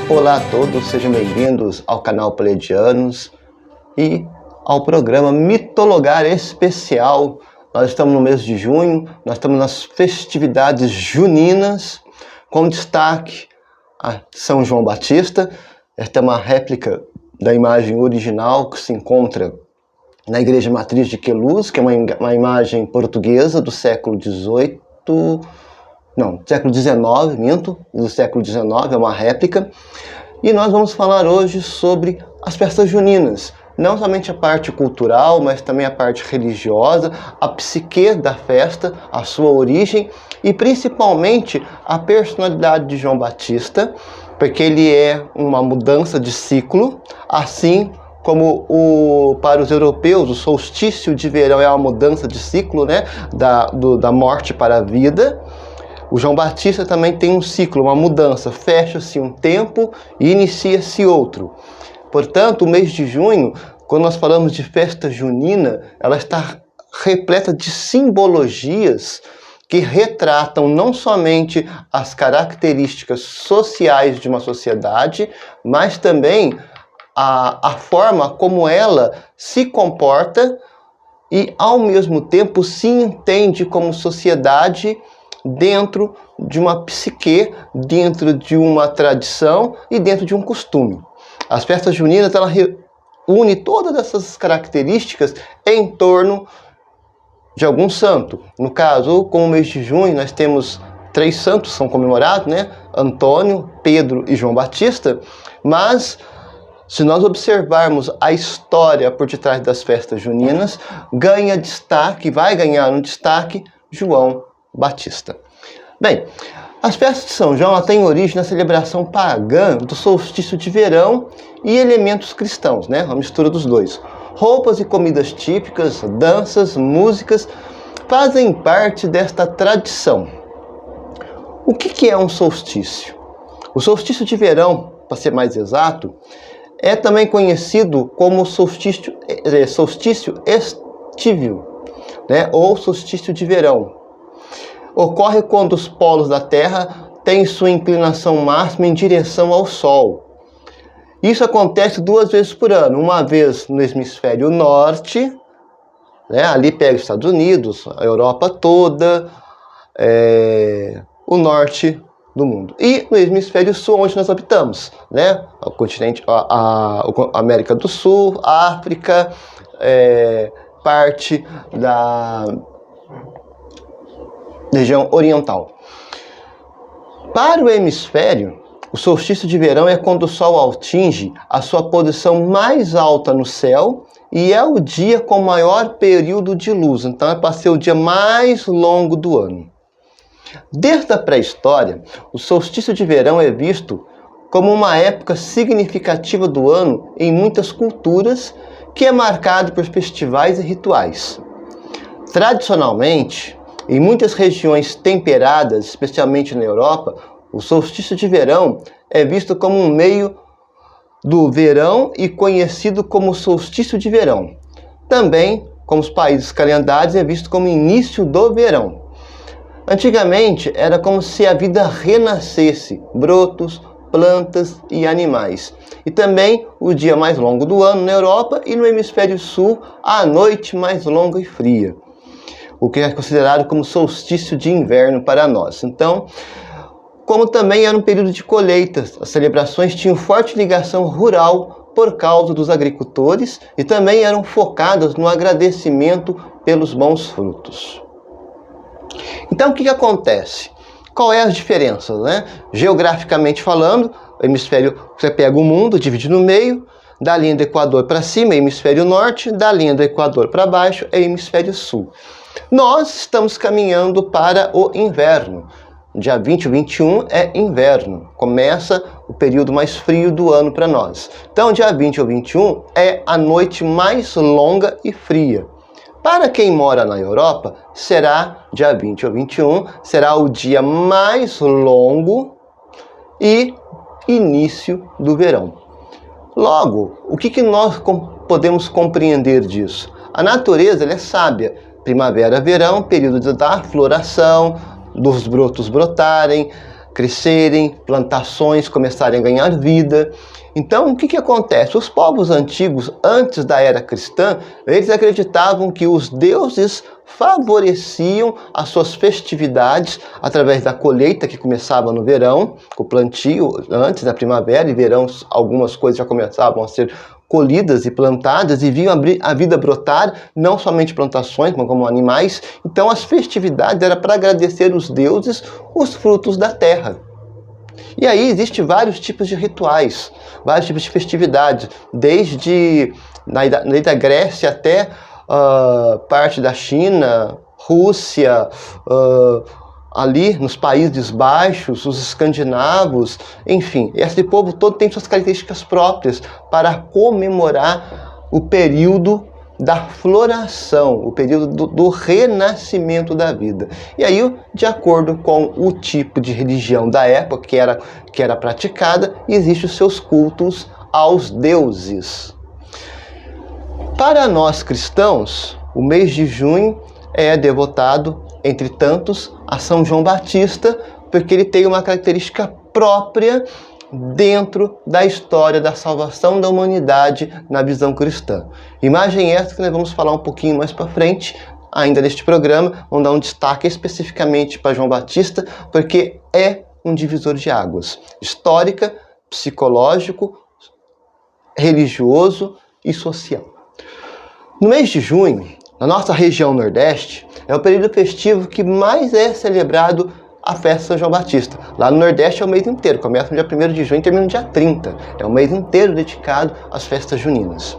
Olá a todos, sejam bem-vindos ao canal Pleiadianos e ao programa Mitologar Especial. Nós estamos no mês de junho, nós estamos nas festividades juninas, com destaque a São João Batista. Esta é uma réplica da imagem original que se encontra na Igreja Matriz de Queluz, que é uma imagem portuguesa do século XVIII, século XIX, do século XIX, é uma réplica. E nós vamos falar hoje sobre as festas juninas, não somente a parte cultural, mas também a parte religiosa, a psique da festa, a sua origem e principalmente a personalidade de João Batista, porque ele é uma mudança de ciclo, assim como para os europeus o solstício de verão é uma mudança de ciclo, né, da morte para a vida. O João Batista também tem um ciclo, uma mudança, fecha-se um tempo e inicia-se outro. Portanto, o mês de junho, quando nós falamos de festa junina, ela está repleta de simbologias que retratam não somente as características sociais de uma sociedade, mas também a forma como ela se comporta e, ao mesmo tempo, se entende como sociedade dentro de uma psique, dentro de uma tradição e dentro de um costume. As festas juninas, ela reúne todas essas características em torno de algum santo. No caso, como o mês de junho, nós temos 3 santos que são comemorados, né? Antônio, Pedro e João Batista, mas se nós observarmos a história por detrás das festas juninas, ganha destaque, vai ganhar um destaque, João Batista. Bem, as festas de São João têm origem na celebração pagã do solstício de verão e elementos cristãos, né? A mistura dos dois. Roupas e comidas típicas, danças, músicas fazem parte desta tradição. O que é um solstício? O solstício de verão, para ser mais exato, é também conhecido como solstício estível, né? Ou solstício de verão. Ocorre quando os polos da Terra têm sua inclinação máxima em direção ao Sol. Isso acontece 2 vezes por ano, uma vez no hemisfério norte, né? Ali pega os Estados Unidos, a Europa toda, o norte do mundo. E no hemisfério sul, onde nós habitamos, né? O continente, a América do Sul, a África, parte da região oriental. Para o hemisfério, o solstício de verão é quando o Sol atinge a sua posição mais alta no céu e é o dia com maior período de luz. Então é para ser o dia mais longo do ano. Desde a pré-história, o solstício de verão é visto como uma época significativa do ano em muitas culturas, que é marcado por festivais e rituais. Tradicionalmente, em muitas regiões temperadas, especialmente na Europa, o solstício de verão é visto como um meio do verão e conhecido como solstício de verão. Também, como os países calendários, é visto como início do verão. Antigamente, era como se a vida renascesse, brotos, plantas e animais. E também o dia mais longo do ano na Europa e no hemisfério sul, a noite mais longa e fria, o que é considerado como solstício de inverno para nós. Então, como também era um período de colheitas, as celebrações tinham forte ligação rural por causa dos agricultores e também eram focadas no agradecimento pelos bons frutos. Então, o que acontece? Qual é a diferença, né? Geograficamente falando, o hemisfério, você pega o mundo, divide no meio, da linha do Equador para cima é hemisfério norte, da linha do Equador para baixo é hemisfério sul. Nós estamos caminhando para o inverno. Dia 20 e 21 é inverno, começa o período mais frio do ano para nós. Então, dia 20 ou 21 é a noite mais longa e fria. Para quem mora na Europa, será dia 20 ou 21, será o dia mais longo e início do verão. Logo, o que nós podemos compreender disso? A natureza ela é sábia. Primavera, verão, período da floração, dos brotos brotarem, crescerem, plantações começarem a ganhar vida. Então, o que acontece? Os povos antigos, antes da era cristã, eles acreditavam que os deuses favoreciam as suas festividades através da colheita que começava no verão, o plantio antes da primavera, e verão algumas coisas já começavam a ser colhidas e plantadas e viam a vida brotar, não somente plantações, mas como animais. Então as festividades eram para agradecer os deuses os frutos da terra. E aí existem vários tipos de rituais, vários tipos de festividades, desde da Grécia até parte da China, Rússia, ali nos Países Baixos, os escandinavos, enfim, esse povo todo tem suas características próprias para comemorar o período da floração, o período do renascimento da vida. E aí, de acordo com o tipo de religião da época que era praticada, existem os seus cultos aos deuses. Para nós cristãos, o mês de junho é devotado, entre tantos, a São João Batista, porque ele tem uma característica própria dentro da história da salvação da humanidade na visão cristã. Imagem essa que nós vamos falar um pouquinho mais para frente, ainda neste programa, vamos dar um destaque especificamente para João Batista, porque é um divisor de águas, histórica, psicológico, religioso e social. No mês de junho, na nossa região Nordeste, é o período festivo que mais é celebrado a festa de São João Batista. Lá no Nordeste é o mês inteiro, começa no dia 1º de junho e termina no dia 30. É o mês inteiro dedicado às festas juninas,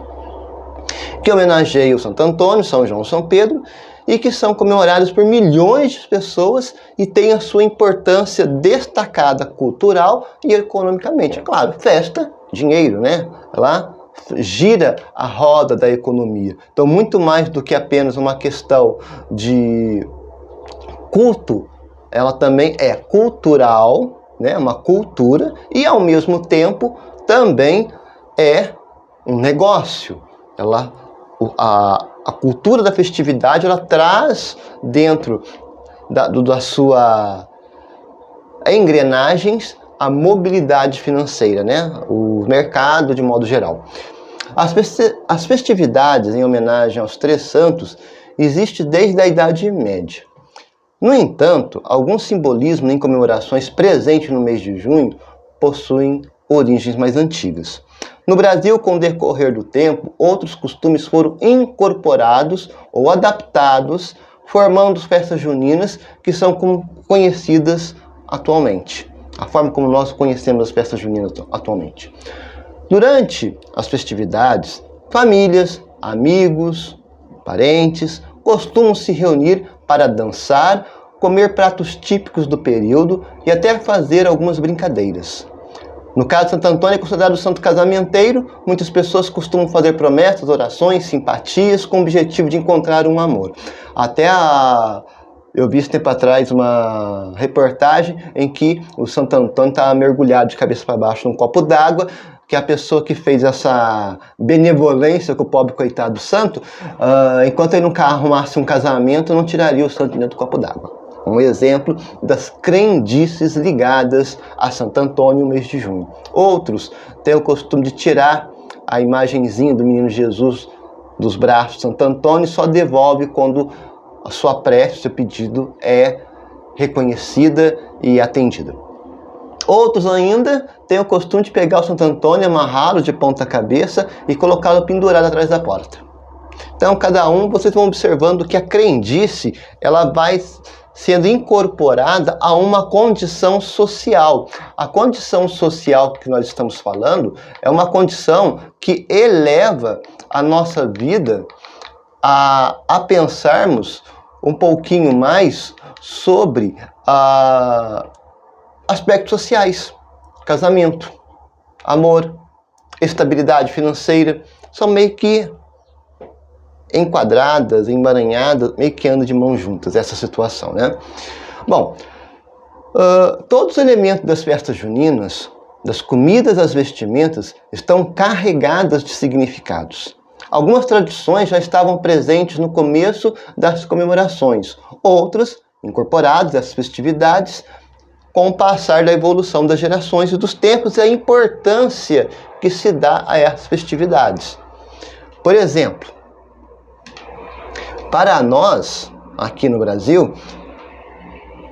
que homenageiam Santo Antônio, São João e São Pedro, e que são comemorados por milhões de pessoas e têm a sua importância destacada cultural e economicamente. É claro, festa, dinheiro, né? Ela gira a roda da economia. Então, muito mais do que apenas uma questão de culto, ela também é cultural, né? Uma cultura, e ao mesmo tempo também é um negócio. A cultura da festividade, ela traz dentro da sua engrenagens a mobilidade financeira, né? O mercado de modo geral. As festividades em homenagem aos três santos existem desde a Idade Média. No entanto, alguns simbolismos em comemorações presentes no mês de junho possuem origens mais antigas. No Brasil, com o decorrer do tempo, outros costumes foram incorporados ou adaptados, formando festas juninas que são conhecidas atualmente. A forma como nós conhecemos as festas juninas atualmente. Durante as festividades, famílias, amigos, parentes costumam se reunir para dançar, comer pratos típicos do período e até fazer algumas brincadeiras. No caso de Santo Antônio, é considerado o santo casamenteiro. Muitas pessoas costumam fazer promessas, orações, simpatias com o objetivo de encontrar um amor. Eu vi esse tempo atrás uma reportagem em que o Santo Antônio estava mergulhado de cabeça para baixo num copo d'água, que a pessoa que fez essa benevolência com o pobre coitado do santo, enquanto ele não arrumasse um casamento, não tiraria o santo dentro do copo d'água. Um exemplo das crendices ligadas a Santo Antônio no mês de junho. Outros têm o costume de tirar a imagenzinha do menino Jesus dos braços de Santo Antônio e só devolve quando a sua prece, o seu pedido é reconhecida e atendida. Outros ainda têm o costume de pegar o Santo Antônio, amarrá-lo de ponta cabeça e colocá-lo pendurado atrás da porta. Então, cada um, vocês vão observando que a crendice, ela vai sendo incorporada a uma condição social. A condição social que nós estamos falando é uma condição que eleva a nossa vida a pensarmos um pouquinho mais sobre aspectos sociais, casamento, amor, estabilidade financeira, são meio que enquadradas, emaranhadas, meio que andam de mãos juntas, essa situação, né? Bom, todos os elementos das festas juninas, das comidas às vestimentas, estão carregadas de significados. Algumas tradições já estavam presentes no começo das comemorações, outras, incorporadas às festividades, com o passar da evolução das gerações e dos tempos e a importância que se dá a essas festividades. Por exemplo, para nós, aqui no Brasil,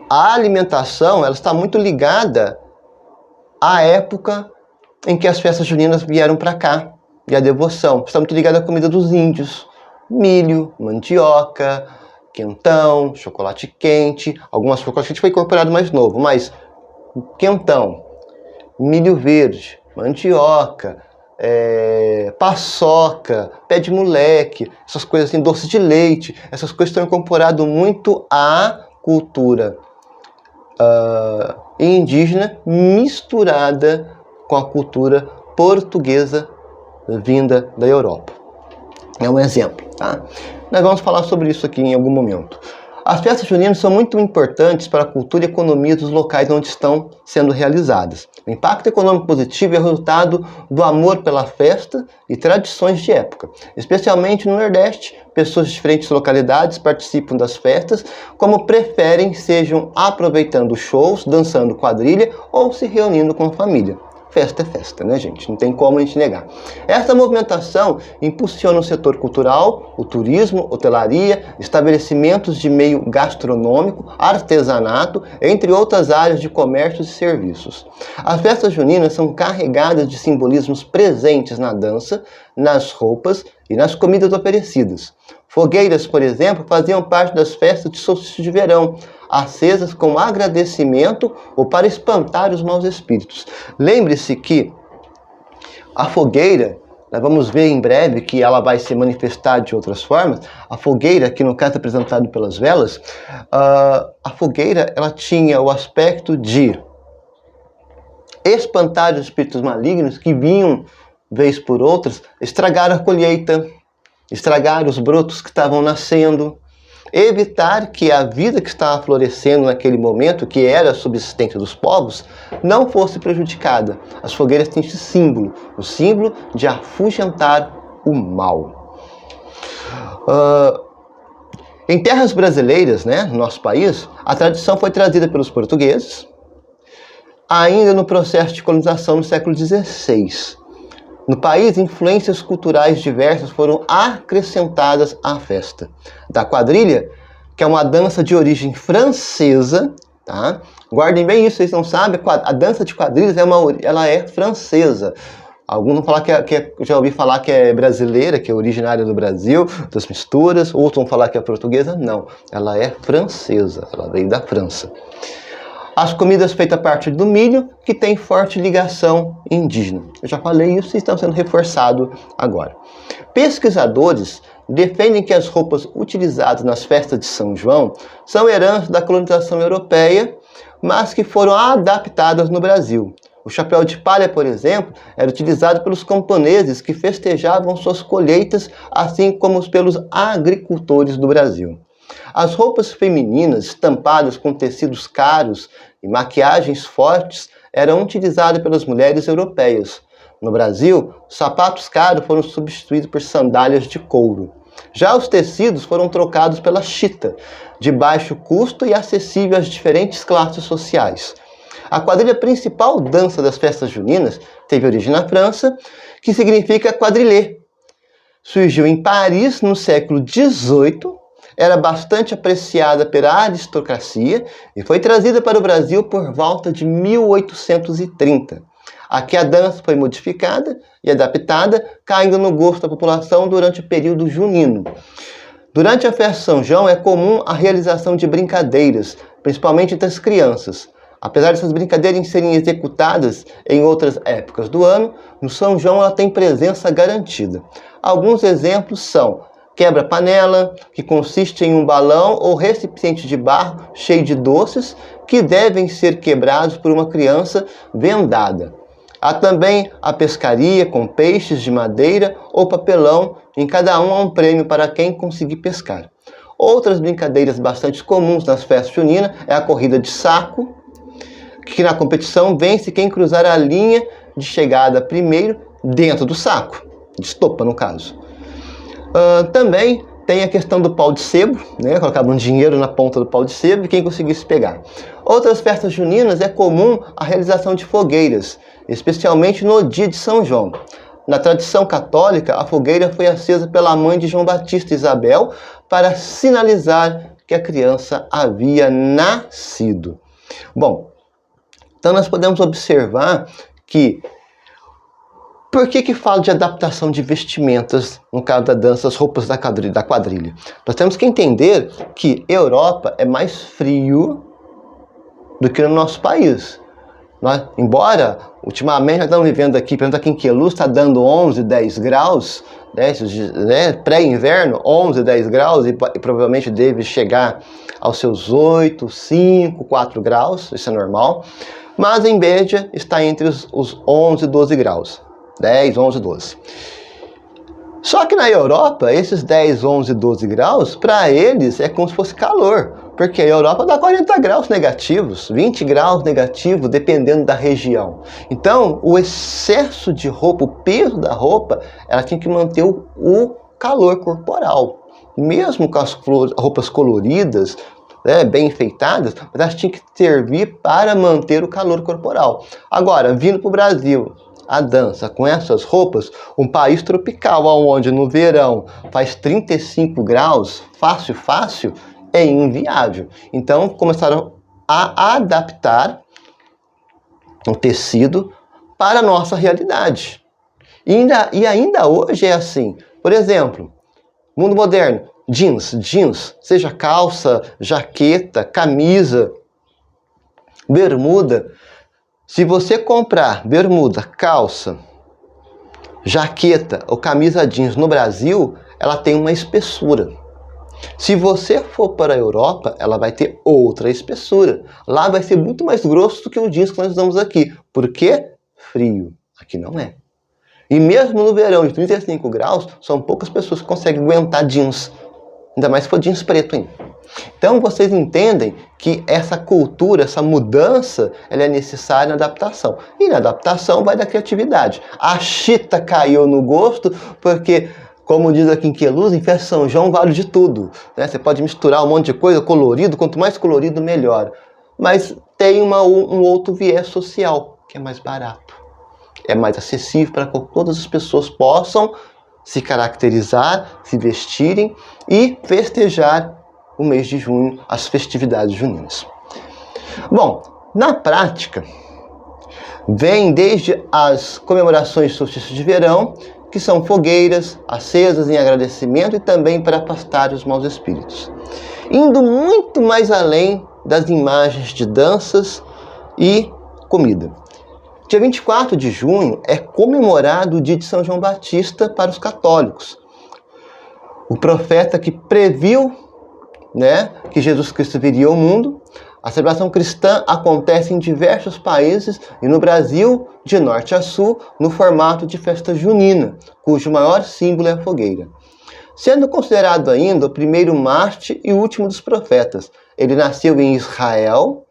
a alimentação ela está muito ligada à época em que as festas juninas vieram para cá, e a devoção. Está muito ligada à comida dos índios. Milho, mandioca, quentão, chocolate quente. Algumas chocolate quente foi incorporado mais novo, mas quentão, milho verde, mandioca, paçoca, pé de moleque, essas coisas assim, doce de leite, essas coisas estão incorporadas muito à cultura indígena misturada com a cultura portuguesa vinda da Europa. É um exemplo, tá? Nós vamos falar sobre isso aqui em algum momento. As festas juninas são muito importantes para a cultura e economia dos locais onde estão sendo realizadas. O impacto econômico positivo é resultado do amor pela festa e tradições de época. Especialmente no Nordeste, pessoas de diferentes localidades participam das festas como preferem, sejam aproveitando shows, dançando quadrilha ou se reunindo com a família. Festa é festa, né, gente? Não tem como a gente negar. Essa movimentação impulsiona o setor cultural, o turismo, hotelaria, estabelecimentos de meio gastronômico, artesanato, entre outras áreas de comércios e serviços. As festas juninas são carregadas de simbolismos presentes na dança, nas roupas e nas comidas oferecidas. Fogueiras, por exemplo, faziam parte das festas de solstício de verão, acesas com agradecimento ou para espantar os maus espíritos. Lembre-se que a fogueira, nós vamos ver em breve que ela vai se manifestar de outras formas. A fogueira, que no caso é apresentado pelas velas, a fogueira ela tinha o aspecto de espantar os espíritos malignos que vinham, vez por outras, estragar a colheita, estragar os brotos que estavam nascendo, evitar que a vida que estava florescendo naquele momento, que era a subsistência dos povos, não fosse prejudicada. As fogueiras têm esse símbolo, o símbolo de afugentar o mal. Em terras brasileiras, né, no nosso país, a tradição foi trazida pelos portugueses, ainda no processo de colonização no século XVI. No país, influências culturais diversas foram acrescentadas à festa. Da quadrilha, que é uma dança de origem francesa, tá? Guardem bem isso, vocês não sabem, a dança de quadrilhas ela é francesa. Alguns vão falar já ouvi falar que é brasileira, que é originária do Brasil, das misturas, outros vão falar que é portuguesa. Não, ela é francesa, ela veio da França. As comidas feitas a partir do milho, que tem forte ligação indígena. Eu já falei isso e estão sendo reforçado agora. Pesquisadores defendem que as roupas utilizadas nas festas de São João são herança da colonização europeia, mas que foram adaptadas no Brasil. O chapéu de palha, por exemplo, era utilizado pelos camponeses que festejavam suas colheitas, assim como pelos agricultores do Brasil. As roupas femininas, estampadas com tecidos caros e maquiagens fortes, eram utilizadas pelas mulheres europeias. No Brasil, sapatos caros foram substituídos por sandálias de couro. Já os tecidos foram trocados pela chita, de baixo custo e acessível às diferentes classes sociais. A quadrilha principal dança das festas juninas teve origem na França, que significa quadrilhê. Surgiu em Paris no século XVIII, era bastante apreciada pela aristocracia e foi trazida para o Brasil por volta de 1830. Aqui a dança foi modificada e adaptada, caindo no gosto da população durante o período junino. Durante a festa de São João é comum a realização de brincadeiras, principalmente entre as crianças. Apesar dessas brincadeiras serem executadas em outras épocas do ano, no São João ela tem presença garantida. Alguns exemplos são quebra-panela, que consiste em um balão ou recipiente de barro cheio de doces que devem ser quebrados por uma criança vendada. Há também a pescaria com peixes de madeira ou papelão, em cada um há um prêmio para quem conseguir pescar. Outras brincadeiras bastante comuns nas festas juninas é a corrida de saco, que na competição vence quem cruzar a linha de chegada primeiro dentro do saco, de estopa no caso. Também tem a questão do pau de sebo, né? Colocavam dinheiro na ponta do pau de sebo e quem conseguisse pegar. Outras festas juninas é comum a realização de fogueiras, especialmente no dia de São João. Na tradição católica, a fogueira foi acesa pela mãe de João Batista, Isabel, para sinalizar que a criança havia nascido. Bom, então nós podemos observar que por que falo de adaptação de vestimentas, no caso da dança, as roupas da quadrilha? Nós temos que entender que Europa é mais frio do que no nosso país. Embora, ultimamente, nós estamos vivendo aqui, por exemplo, aqui em Queluz está dando 11, 10 graus, né, pré-inverno, 11, 10 graus, e provavelmente deve chegar aos seus 8, 5, 4 graus, isso é normal, mas em média está entre os 11 e 12 graus, 10, 11, 12. Só que na Europa, esses 10, 11, 12 graus, para eles é como se fosse calor, porque a Europa dá 40 graus negativos, 20 graus negativos, dependendo da região. Então, o excesso de roupa, o peso da roupa, ela tinha que manter o calor corporal. Mesmo com as roupas coloridas, né, bem enfeitadas, mas elas tinham que servir para manter o calor corporal. Agora, vindo para o Brasil, a dança com essas roupas, um país tropical, onde no verão faz 35 graus, fácil, é inviável. Então começaram a adaptar o tecido para a nossa realidade. E ainda hoje é assim. Por exemplo, mundo moderno, jeans, seja calça, jaqueta, camisa, bermuda. Se você comprar bermuda, calça, jaqueta ou camisa jeans no Brasil, ela tem uma espessura. Se você for para a Europa, ela vai ter outra espessura. Lá vai ser muito mais grosso do que o jeans que nós usamos aqui. Por quê? Frio. Aqui não é. E mesmo no verão de 35 graus, são poucas pessoas que conseguem aguentar jeans. Ainda mais se for jeans preto ainda. Então vocês entendem que essa cultura, essa mudança, ela é necessária na adaptação. E na adaptação vai da criatividade. A chita caiu no gosto porque, como diz aqui em Queluz, em festa de São João vale de tudo, né? Você pode misturar um monte de coisa, colorido, quanto mais colorido, melhor. Mas tem um outro viés social, que é mais barato. É mais acessível para que todas as pessoas possam se caracterizar, se vestirem e festejar o mês de junho, as festividades juninas. Bom, na prática, vem desde as comemorações de solstício de verão, que são fogueiras acesas em agradecimento e também para afastar os maus espíritos. Indo muito mais além das imagens de danças e comida. Dia 24 de junho é comemorado o dia de São João Batista para os católicos. O profeta que previu, né, que Jesus Cristo viria ao mundo. A celebração cristã acontece em diversos países e no Brasil, de norte a sul, no formato de festa junina, cujo maior símbolo é a fogueira. Sendo considerado ainda o primeiro mártir e último dos profetas. Ele nasceu em Israel,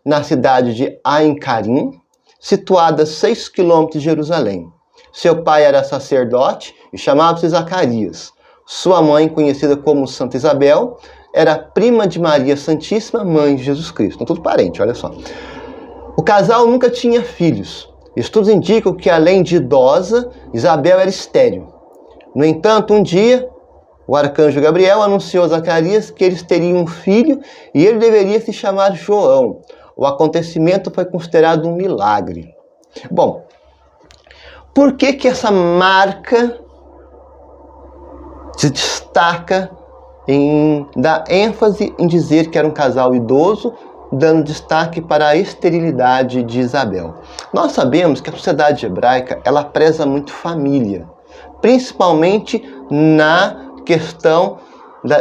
na cidade de Ain Karim, situada a 6 quilômetros de Jerusalém. Seu pai era sacerdote e chamava-se Zacarias. Sua mãe, conhecida como Santa Isabel, era prima de Maria Santíssima, mãe de Jesus Cristo. Então, tudo parente, olha só. O casal nunca tinha filhos. Estudos indicam que, além de idosa, Isabel era estéril. No entanto, um dia, o arcanjo Gabriel anunciou a Zacarias que eles teriam um filho e ele deveria se chamar João. O acontecimento foi considerado um milagre. Bom, por que essa marca se destaca em dar ênfase em dizer que era um casal idoso, dando destaque para a esterilidade de Isabel? Nós sabemos que a sociedade hebraica, ela preza muito família, principalmente na questão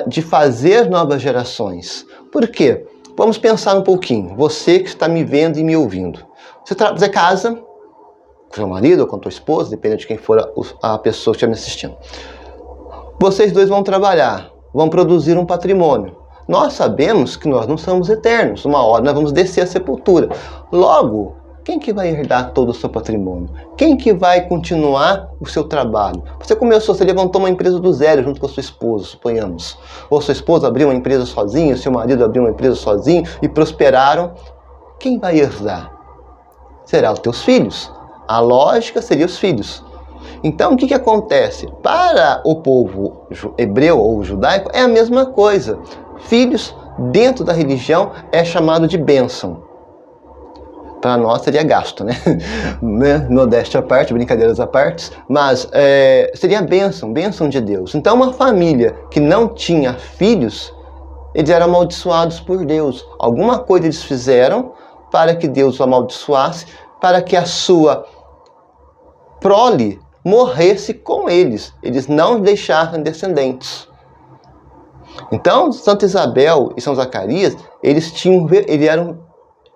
de fazer novas gerações. Por quê? Vamos pensar um pouquinho. Você que está me vendo e me ouvindo. Você casa com seu marido ou com a tua esposa, dependendo de quem for a pessoa que está me assistindo. Vocês dois vão trabalhar, vão produzir um patrimônio. Nós sabemos que nós não somos eternos. Uma hora nós vamos descer a sepultura. Logo, quem que vai herdar todo o seu patrimônio? Quem que vai continuar o seu trabalho? Você levantou uma empresa do zero junto com a sua esposa, suponhamos. Ou sua esposa abriu uma empresa sozinha, seu marido abriu uma empresa sozinho e prosperaram. Quem vai herdar? Será os teus filhos. A lógica seria os filhos. Então, o que acontece? Para o povo hebreu ou judaico, é a mesma coisa. Filhos, dentro da religião, é chamado de bênção. Para nós seria gasto, né? Modéstia à parte, brincadeiras à parte, mas seria bênção de Deus. Então, uma família que não tinha filhos, eles eram amaldiçoados por Deus. Alguma coisa eles fizeram para que Deus o amaldiçoasse, para que a sua prole morresse com eles. Eles não deixassem descendentes. Então, Santa Isabel e São Zacarias, eles eram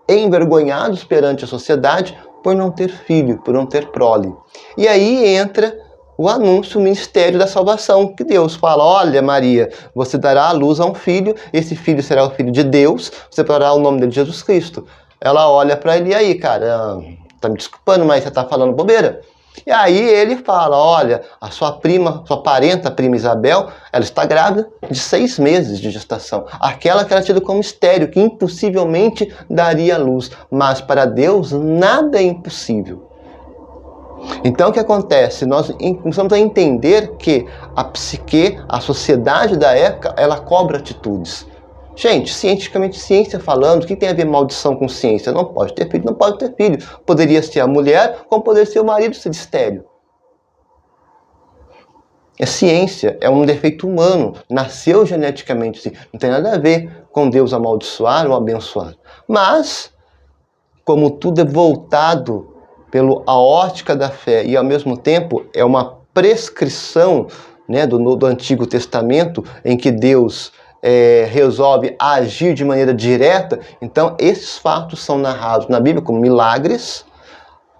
envergonhados perante a sociedade por não ter filho, por não ter prole. E aí entra o anúncio, o ministério da salvação, que Deus fala: olha, Maria, você dará à luz a um filho, esse filho será o filho de Deus, você dará o nome dele de Jesus Cristo. Ela olha para ele: e aí, cara, tá me desculpando, mas você tá falando bobeira? E aí ele fala: olha, a sua parenta, a prima Isabel, ela está grávida de 6 meses de gestação. Aquela que era tida como estéril, que impossivelmente daria luz. Mas para Deus nada é impossível. Então o que acontece? Nós começamos a entender que a psique, a sociedade da época, ela cobra atitudes. Gente, cientificamente, ciência falando, o que tem a ver maldição com ciência? Não pode ter filho, não pode ter filho. Poderia ser a mulher, como poderia ser o marido ser estéril. É ciência, é um defeito humano, nasceu geneticamente assim. Não tem nada a ver com Deus amaldiçoar ou abençoar. Mas, como tudo é voltado pela ótica da fé e ao mesmo tempo é uma prescrição, né, do Antigo Testamento, em que Deus resolve agir de maneira direta, então esses fatos são narrados na Bíblia como milagres,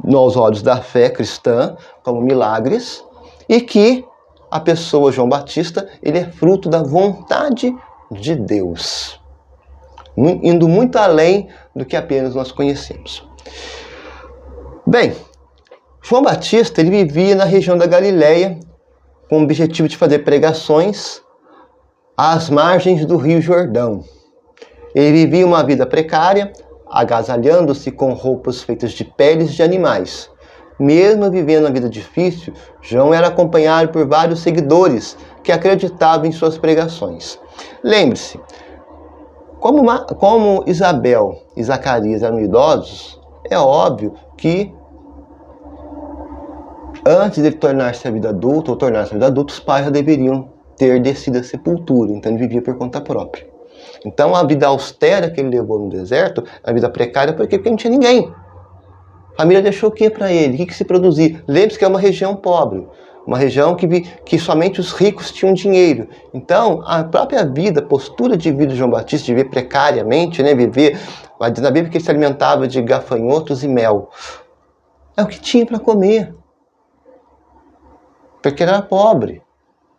nos olhos da fé cristã, como milagres, e que a pessoa João Batista, ele é fruto da vontade de Deus, indo muito além do que apenas nós conhecemos. Bem, João Batista, ele vivia na região da Galileia com o objetivo de fazer pregações às margens do Rio Jordão. Ele vivia uma vida precária, agasalhando-se com roupas feitas de peles de animais. Mesmo vivendo uma vida difícil, João era acompanhado por vários seguidores que acreditavam em suas pregações. Lembre-se, como Isabel e Zacarias eram idosos, é óbvio que antes de ele tornar-se a vida adulta ou tornar-se a vida adulta, os pais já deveriam ter descido a sepultura, então ele vivia por conta própria. Então a vida austera que ele levou no deserto, a vida precária, porque não tinha ninguém. A família deixou o que para ele? O que se produzir? Lembre-se que é uma região pobre, uma região que somente os ricos tinham dinheiro. Então a própria vida, a postura de vida de João Batista, de viver precariamente, né, na Bíblia que ele se alimentava de gafanhotos e mel, é o que tinha para comer, porque ele era pobre.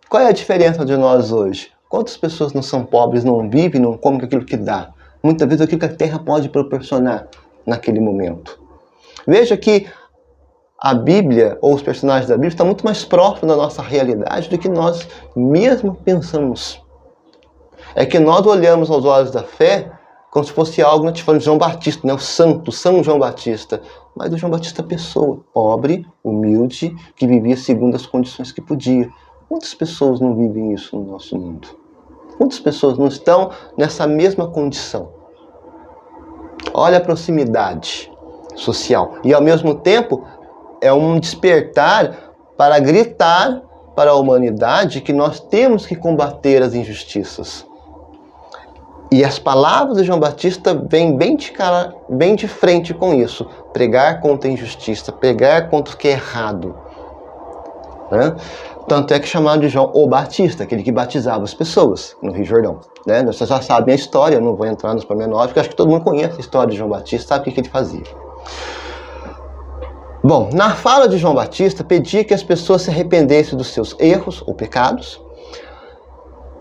Qual é a diferença de nós hoje? Quantas pessoas não são pobres, não vivem, não comem aquilo que dá? Muitas vezes aquilo que a terra pode proporcionar naquele momento. Veja que a Bíblia, ou os personagens da Bíblia, estão muito mais próximos da nossa realidade do que nós mesmo pensamos. É que nós olhamos aos olhos da fé como se fosse algo, nós falamos de João Batista, né? O santo, São João Batista. Mas o João Batista é pessoa, pobre, humilde, que vivia segundo as condições que podia. Quantas pessoas não vivem isso no nosso mundo? Quantas pessoas não estão nessa mesma condição? Olha a proximidade social. E ao mesmo tempo é um despertar para gritar para a humanidade que nós temos que combater as injustiças. E as palavras de João Batista vêm bem de frente com isso. Pregar contra a injustiça, pregar contra o que é errado. Né? Tanto é que é chamado de João o Batista, aquele que batizava as pessoas no Rio Jordão. Né? Vocês já sabem a história, eu não vou entrar nos pormenores, porque acho que todo mundo conhece a história de João Batista, sabe o que ele fazia. Bom, na fala de João Batista, pedia que as pessoas se arrependessem dos seus erros ou pecados,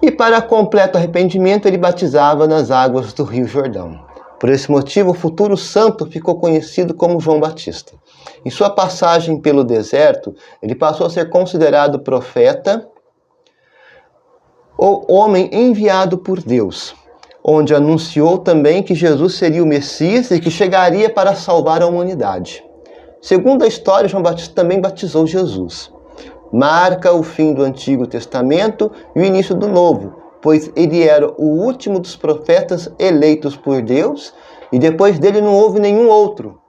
e para completo arrependimento ele batizava nas águas do Rio Jordão. Por esse motivo, o futuro santo ficou conhecido como João Batista. Em sua passagem pelo deserto, ele passou a ser considerado profeta ou homem enviado por Deus, onde anunciou também que Jesus seria o Messias e que chegaria para salvar a humanidade. Segundo a história, João Batista também batizou Jesus. Marca o fim do Antigo Testamento e o início do Novo, pois ele era o último dos profetas eleitos por Deus e depois dele não houve nenhum outro,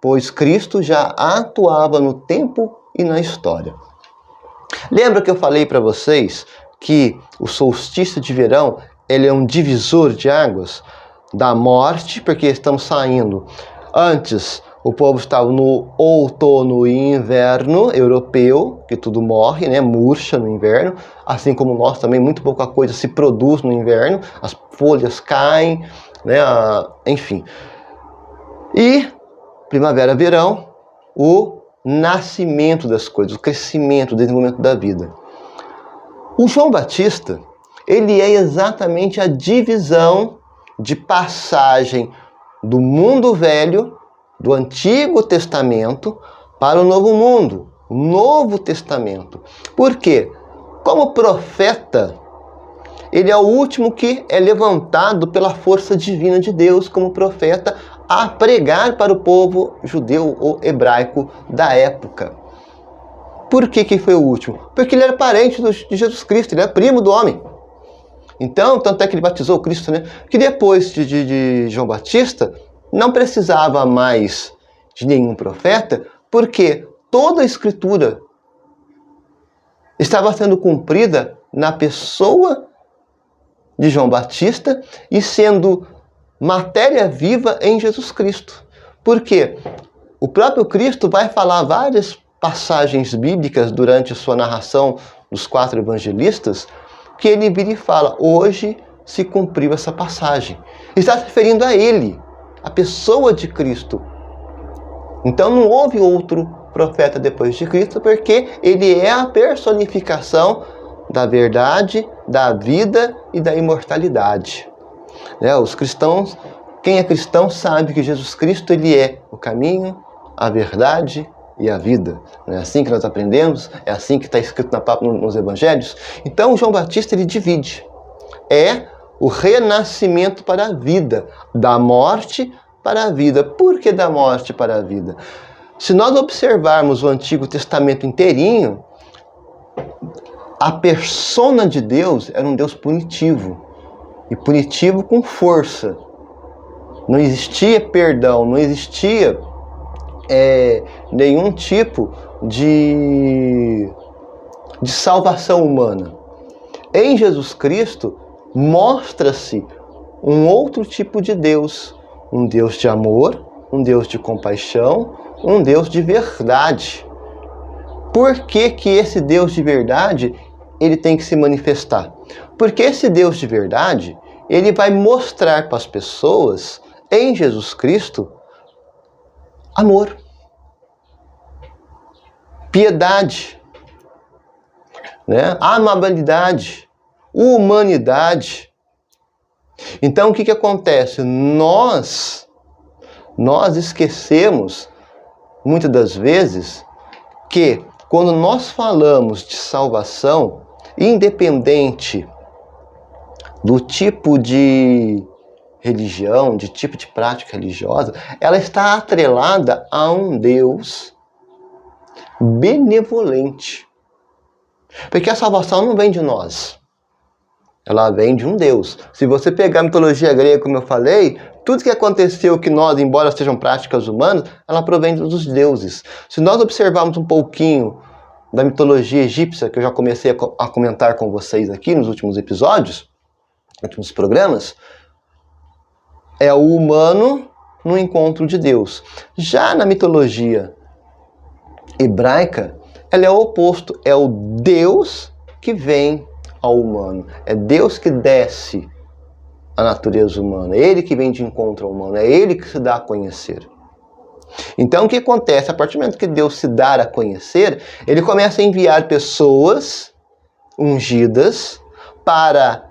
pois Cristo já atuava no tempo e na história. Lembra que eu falei para vocês que o solstício de verão ele é um divisor de águas da morte, porque estamos saindo. Antes, o povo estava no outono e inverno europeu, que tudo morre, né? Murcha no inverno. Assim como nós também, muito pouca coisa se produz no inverno. As folhas caem, né? Enfim. E primavera, verão, o nascimento das coisas, o crescimento, o desenvolvimento da vida. O João Batista, ele é exatamente a divisão de passagem do mundo velho, do Antigo Testamento, para o Novo Mundo, o Novo Testamento. Por quê? Como profeta, ele é o último que é levantado pela força divina de Deus como profeta a pregar para o povo judeu ou hebraico da época. Por que foi o último? Porque ele era parente de Jesus Cristo, ele era primo do homem. Então, tanto é que ele batizou Cristo, né? Que depois de João Batista, não precisava mais de nenhum profeta, porque toda a Escritura estava sendo cumprida na pessoa de João Batista e sendo matéria viva em Jesus Cristo. Por quê? O próprio Cristo vai falar várias passagens bíblicas durante sua narração dos 4 evangelistas, que ele vira e fala, hoje se cumpriu essa passagem. Está se referindo a ele, a pessoa de Cristo. Então não houve outro profeta depois de Cristo, porque ele é a personificação da verdade, da vida e da imortalidade. Os cristãos, quem é cristão sabe que Jesus Cristo ele é o caminho, a verdade e a vida. Não é assim que nós aprendemos? É assim que está escrito nos evangelhos? Então, João Batista ele divide. É o renascimento para a vida, da morte para a vida. Por que da morte para a vida? Se nós observarmos o Antigo Testamento inteirinho, a persona de Deus era um Deus punitivo. E punitivo com força. Não existia perdão, não existia nenhum tipo de salvação humana. Em Jesus Cristo, mostra-se um outro tipo de Deus. Um Deus de amor, um Deus de compaixão, um Deus de verdade. Por que que esse Deus de verdade ele tem que se manifestar? Porque esse Deus de verdade, ele vai mostrar para as pessoas, em Jesus Cristo, amor, piedade, amabilidade, humanidade. Então o que acontece? Nós esquecemos, muitas das vezes, que quando nós falamos de salvação, independente do tipo de religião, de tipo de prática religiosa, ela está atrelada a um Deus benevolente. Porque a salvação não vem de nós. Ela vem de um Deus. Se você pegar a mitologia grega, como eu falei, tudo que aconteceu que nós, embora sejam práticas humanas, ela provém dos deuses. Se nós observarmos um pouquinho da mitologia egípcia, que eu já comecei a comentar com vocês aqui nos últimos episódios, últimos programas, é o humano no encontro de Deus. Já na mitologia hebraica, ela é o oposto, é o Deus que vem ao humano, é Deus que desce a natureza humana, é Ele que vem de encontro ao humano, é Ele que se dá a conhecer. Então o que acontece? A partir do momento que Deus se dá a conhecer, Ele começa a enviar pessoas ungidas para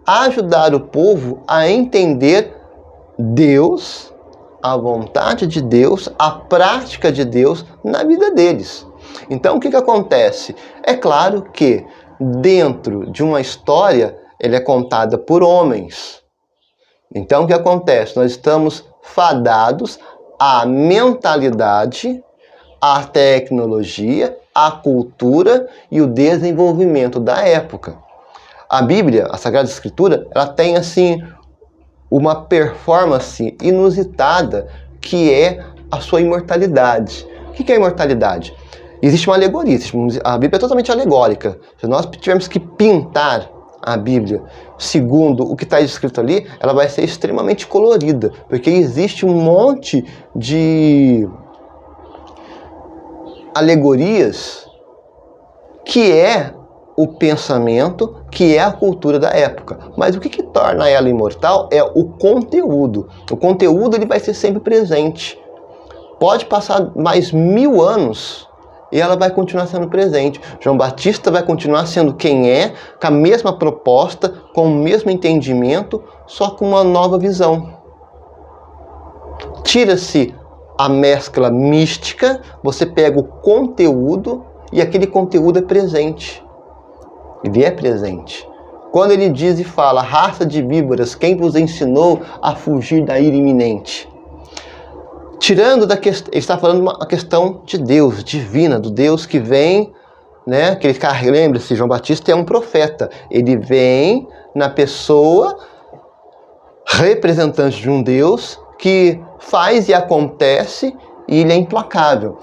ajudar o povo a entender Deus, a vontade de Deus, a prática de Deus na vida deles. Então, o que acontece? É claro que dentro de uma história, ela é contada por homens. Então, o que acontece? Nós estamos fadados à mentalidade, à tecnologia, à cultura e o desenvolvimento da época. A Bíblia, a Sagrada Escritura, ela tem assim uma performance inusitada que é a sua imortalidade. O que é a imortalidade? Existe uma alegoria, a Bíblia é totalmente alegórica. Se nós tivermos que pintar a Bíblia segundo o que está escrito ali, ela vai ser extremamente colorida, porque existe um monte de alegorias que é o pensamento, que é a cultura da época. Mas o que torna ela imortal é o conteúdo. O conteúdo ele vai ser sempre presente. Pode passar mais 1000 anos e ela vai continuar sendo presente. João Batista vai continuar sendo quem é, com a mesma proposta, com o mesmo entendimento, só com uma nova visão. Tira-se a mescla mística, você pega o conteúdo e aquele conteúdo é presente. Ele é presente. Quando ele diz e fala, raça de víboras, quem vos ensinou a fugir da ira iminente? Tirando da questão, ele está falando uma questão de Deus, divina, do Deus que vem, né? Que ele, lembre-se, João Batista é um profeta. Ele vem na pessoa representante de um Deus que faz e acontece e ele é implacável.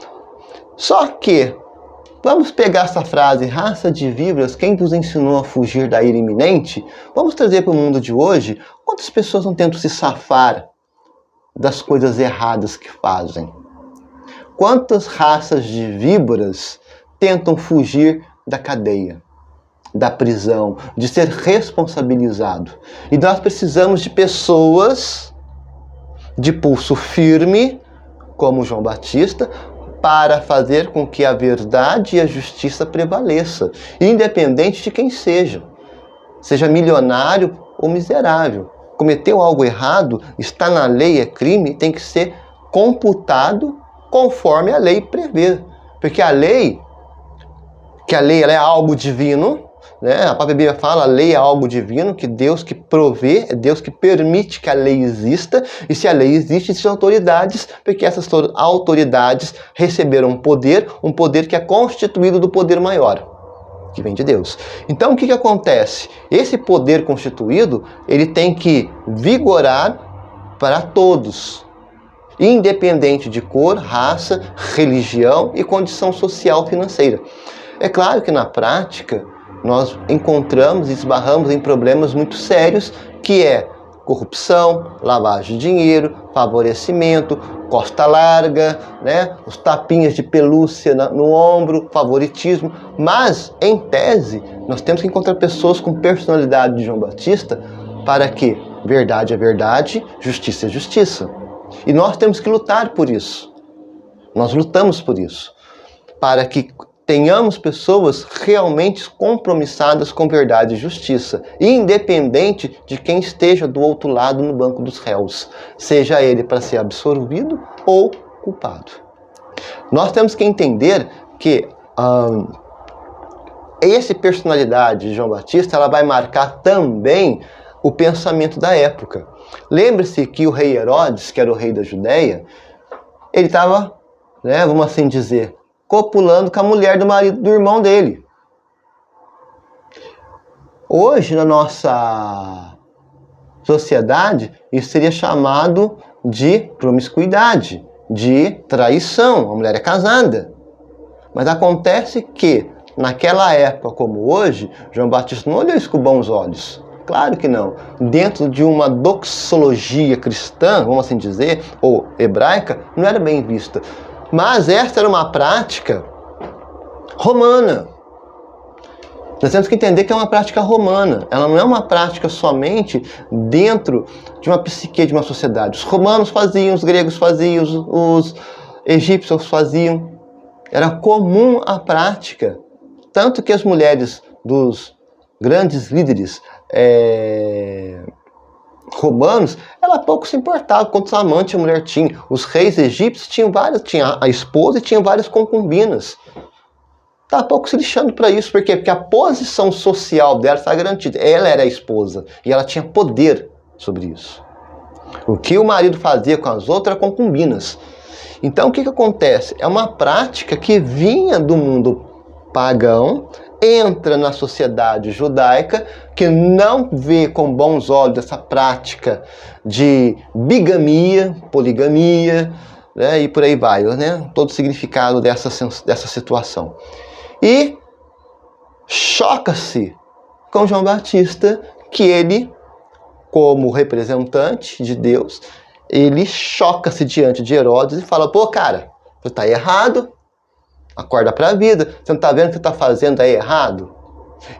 Só que, vamos pegar essa frase, raça de víboras, quem vos ensinou a fugir da ira iminente? Vamos trazer para o mundo de hoje. Quantas pessoas não tentam se safar das coisas erradas que fazem? Quantas raças de víboras tentam fugir da cadeia, da prisão, de ser responsabilizado? E nós precisamos de pessoas de pulso firme, como João Batista, para fazer com que a verdade e a justiça prevaleça, independente de quem seja milionário ou miserável. Cometeu algo errado, está na lei, é crime, tem que ser computado conforme a lei prevê. Porque a lei ela é algo divino, né? A própria Bíblia fala, a lei é algo divino, que Deus que provê, é Deus que permite que a lei exista, e se a lei existe, existem autoridades, porque essas autoridades receberam um poder que é constituído do poder maior, que vem de Deus. Então, o que acontece? Esse poder constituído, ele tem que vigorar para todos, independente de cor, raça, religião e condição social financeira. É claro que na prática, nós encontramos e esbarramos em problemas muito sérios, que é corrupção, lavagem de dinheiro, favorecimento, costa larga, né? Os tapinhas de pelúcia no ombro, favoritismo. Mas, em tese, nós temos que encontrar pessoas com personalidade de João Batista para que verdade é verdade, justiça é justiça. E nós temos que lutar por isso. Nós lutamos por isso. Para que tenhamos pessoas realmente compromissadas com verdade e justiça, independente de quem esteja do outro lado no banco dos réus, seja ele para ser absolvido ou culpado. Nós temos que entender que essa personalidade de João Batista, ela vai marcar também o pensamento da época. Lembre-se que o rei Herodes, que era o rei da Judéia, ele estava, né, vamos assim dizer, copulando com a mulher do marido do irmão dele. Hoje, na nossa sociedade, isso seria chamado de promiscuidade, de traição. A mulher é casada. Mas acontece que, naquela época como hoje, João Batista não olhou isso com bons olhos. Claro que não. Dentro de uma doxologia cristã, vamos assim dizer, ou hebraica, não era bem vista. Mas esta era uma prática romana. Nós temos que entender que é uma prática romana. Ela não é uma prática somente dentro de uma psique de uma sociedade. Os romanos faziam, os gregos faziam, os egípcios faziam. Era comum a prática. Tanto que as mulheres dos grandes líderes romanos, ela pouco se importava quantos amantes a mulher tinha. Os reis egípcios tinham a esposa e tinham várias concubinas. Tá pouco se lixando para isso. Por quê? Porque a posição social dela está garantida. Ela era a esposa e ela tinha poder sobre isso. O que o marido fazia com as outras eram concubinas. Então o que acontece? É uma prática que vinha do mundo pagão, entra na sociedade judaica, que não vê com bons olhos essa prática de bigamia, poligamia, né, e por aí vai, né, todo o significado dessa situação. E choca-se com João Batista, que ele, como representante de Deus, ele choca-se diante de Herodes e fala: pô, cara, você está errado, acorda para a vida, você não está vendo o que você está fazendo é errado?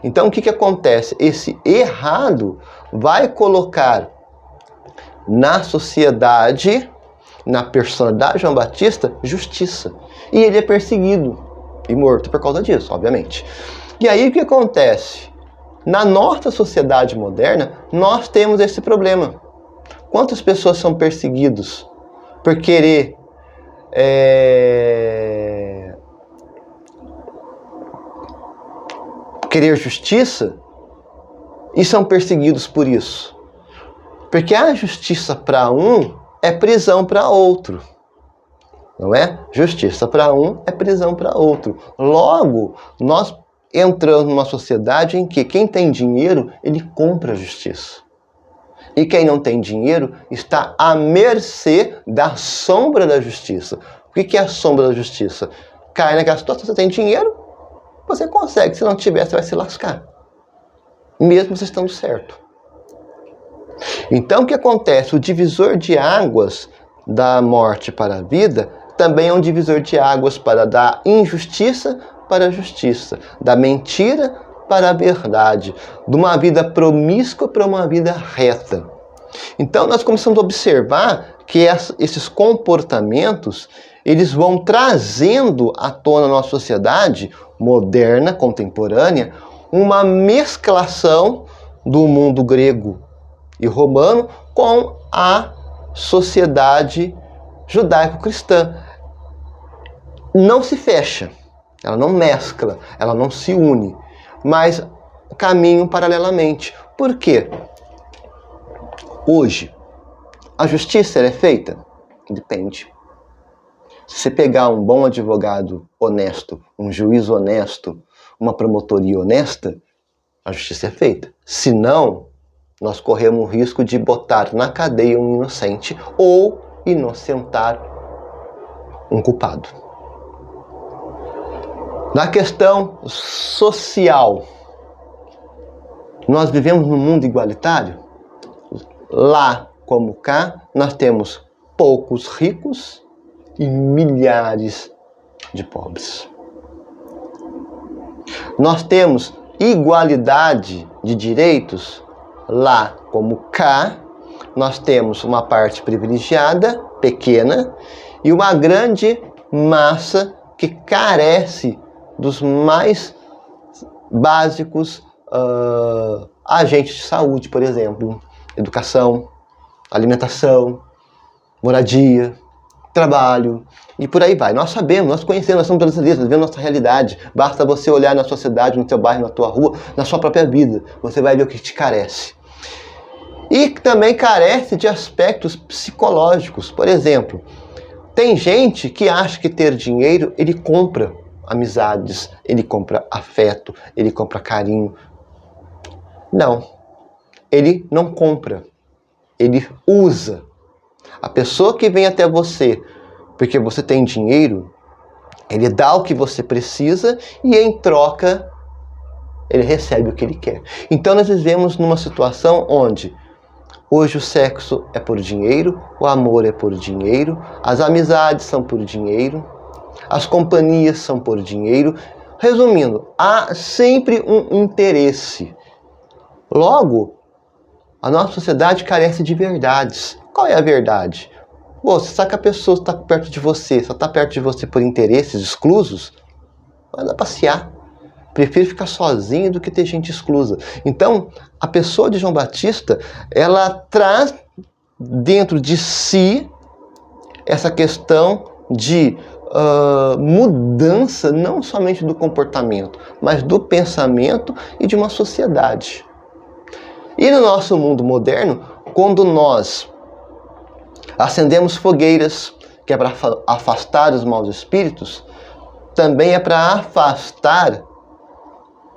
Então o que acontece? Esse errado vai colocar na sociedade, na personalidade de João Batista, justiça. E ele é perseguido e morto por causa disso, obviamente. E aí o que acontece? Na nossa sociedade moderna, nós temos esse problema. Quantas pessoas são perseguidos por querer justiça e são perseguidos por isso? Porque a justiça para um é prisão para outro. Não é? Justiça para um é prisão para outro. Logo, nós entramos numa sociedade em que quem tem dinheiro, ele compra a justiça. E quem não tem dinheiro está à mercê da sombra da justiça. O que é a sombra da justiça? Cai naquela situação, você tem dinheiro, você consegue. Se não tiver, você vai se lascar. Mesmo você estando certo. Então o que acontece? O divisor de águas da morte para a vida também é um divisor de águas da injustiça para a justiça, da mentira para a verdade, de uma vida promíscua para uma vida reta. Então nós começamos a observar que esses comportamentos, eles vão trazendo à tona na nossa sociedade moderna, contemporânea, uma mesclação do mundo grego e romano com a sociedade judaico-cristã. Não se fecha, ela não mescla, ela não se une, mas caminham paralelamente. Por quê? Hoje, a justiça é feita? Depende. Se você pegar um bom advogado honesto, um juiz honesto, uma promotoria honesta, a justiça é feita. Se não, nós corremos o risco de botar na cadeia um inocente ou inocentar um culpado. Na questão social, nós vivemos num mundo igualitário? Lá como cá, nós temos poucos ricos e milhares de pobres. Nós temos igualdade de direitos? Lá como cá, nós temos uma parte privilegiada, pequena, e uma grande massa que carece dos mais básicos agentes de saúde, por exemplo, educação, alimentação, moradia, trabalho e por aí vai. Nós sabemos, nós conhecemos, nós somos brasileiros, nós vemos nossa realidade. Basta você olhar na sua cidade, no seu bairro, na tua rua, na sua própria vida. Você vai ver o que te carece. E também carece de aspectos psicológicos. Por exemplo, tem gente que acha que ter dinheiro, ele compra amizades, ele compra afeto, ele compra carinho. Não, ele não compra, ele usa. A pessoa que vem até você porque você tem dinheiro, ele dá o que você precisa e em troca ele recebe o que ele quer. Então nós vivemos numa situação onde hoje o sexo é por dinheiro, o amor é por dinheiro, as amizades são por dinheiro, as companhias são por dinheiro. Resumindo, há sempre um interesse. Logo, a nossa sociedade carece de verdades. Qual é a verdade? Você sabe que a pessoa está perto de você, só está perto de você por interesses exclusos? Vai lá passear. Prefiro ficar sozinho do que ter gente exclusa. Então, a pessoa de João Batista, ela traz dentro de si essa questão de mudança, não somente do comportamento, mas do pensamento e de uma sociedade. E no nosso mundo moderno, quando nós acendemos fogueiras, que é para afastar os maus espíritos, também é para afastar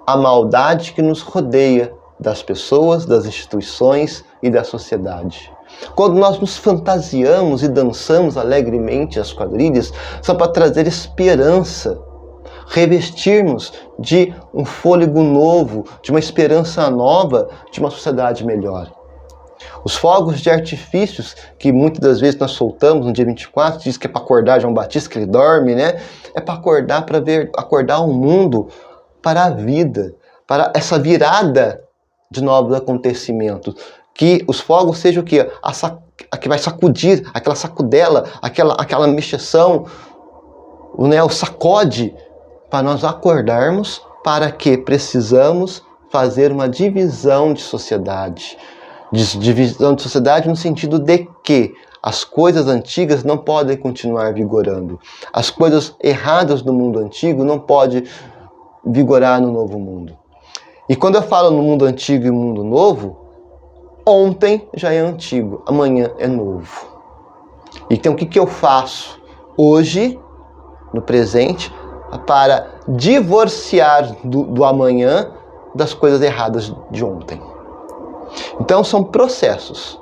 a maldade que nos rodeia das pessoas, das instituições e da sociedade. Quando nós nos fantasiamos e dançamos alegremente as quadrilhas, são para trazer esperança, revestirmos de um fôlego novo, de uma esperança nova, de uma sociedade melhor. Os fogos de artifícios que muitas das vezes nós soltamos no dia 24, diz que é para acordar João Batista, que ele dorme, né? É para acordar o mundo para a vida, para essa virada de novos acontecimentos. Que os fogos sejam o quê? A que vai sacudir, aquela sacudela, aquela mexeção, né? O sacode, para nós acordarmos para que precisamos fazer uma divisão de sociedade. Divisão de sociedade no sentido de que as coisas antigas não podem continuar vigorando. As coisas erradas do mundo antigo não podem vigorar no novo mundo. E quando eu falo no mundo antigo e mundo novo, ontem já é antigo, amanhã é novo. Então o que eu faço hoje, no presente, para divorciar do amanhã das coisas erradas de ontem? Então são processos.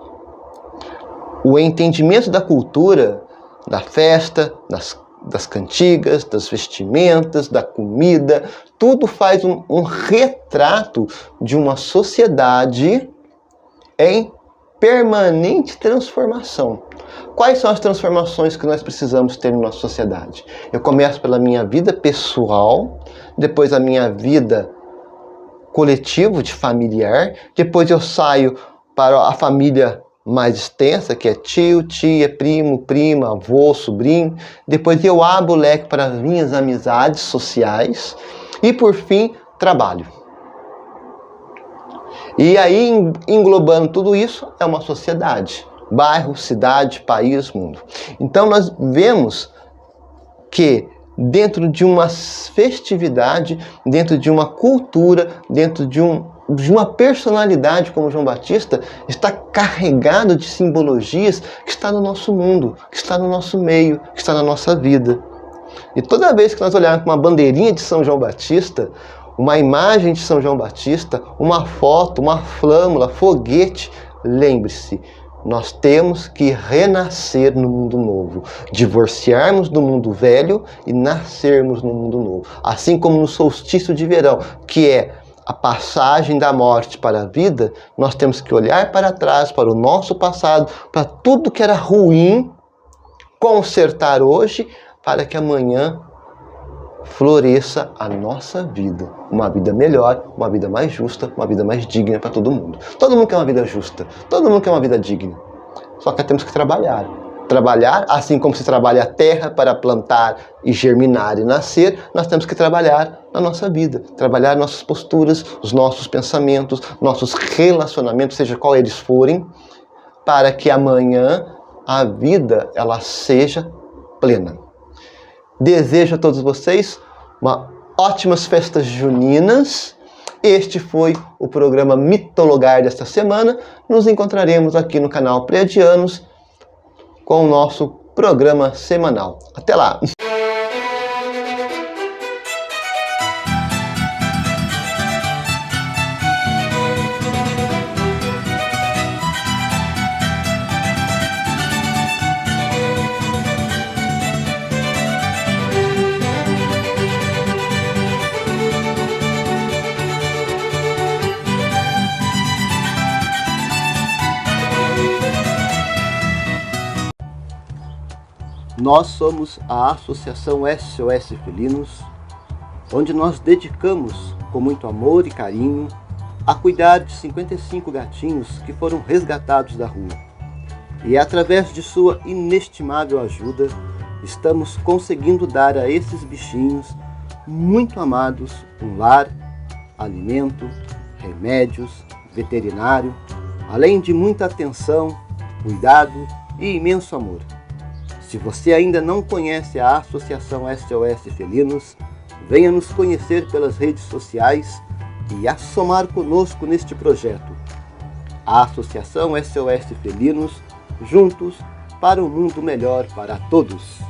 O entendimento da cultura, da festa, das cantigas, das vestimentas, da comida, tudo faz um retrato de uma sociedade em permanente transformação. Quais são as transformações que nós precisamos ter na nossa sociedade? Eu começo pela minha vida pessoal, depois a minha vida coletivo, de familiar, depois eu saio para a família mais extensa, que é tio, tia, primo, prima, avô, sobrinho, depois eu abro o leque para as minhas amizades sociais e, por fim, trabalho. E aí, englobando tudo isso, é uma sociedade, bairro, cidade, país, mundo. Então nós vemos que dentro de uma festividade, dentro de uma cultura, dentro de uma personalidade como João Batista, está carregado de simbologias que está no nosso mundo, que está no nosso meio, que está na nossa vida. E toda vez que nós olharmos para uma bandeirinha de São João Batista, uma imagem de São João Batista, uma foto, uma flâmula, foguete, lembre-se, nós temos que renascer no mundo novo, divorciarmos do mundo velho e nascermos no mundo novo. Assim como no solstício de verão, que é a passagem da morte para a vida, nós temos que olhar para trás, para o nosso passado, para tudo que era ruim, consertar hoje, para que amanhã floresça a nossa vida. Uma vida melhor, uma vida mais justa, uma vida mais digna para todo mundo. Todo mundo quer uma vida justa, todo mundo quer uma vida digna. Só que temos que trabalhar. Trabalhar, assim como se trabalha a terra para plantar e germinar e nascer, nós temos que trabalhar na nossa vida. Trabalhar nossas posturas, os nossos pensamentos, nossos relacionamentos, seja qual eles forem, para que amanhã a vida ela seja plena. Desejo a todos vocês ótimas festas juninas. Este foi o programa Mitologar desta semana. Nos encontraremos aqui no canal Pleiadianos com o nosso programa semanal. Até lá! Nós somos a Associação SOS Felinos, onde nós dedicamos com muito amor e carinho a cuidar de 55 gatinhos que foram resgatados da rua. E através de sua inestimável ajuda, estamos conseguindo dar a esses bichinhos muito amados, um lar, alimento, remédios, veterinário, além de muita atenção, cuidado e imenso amor. Se você ainda não conhece a Associação SOS Felinos, venha nos conhecer pelas redes sociais e assomar conosco neste projeto. A Associação SOS Felinos, juntos para um mundo melhor para todos.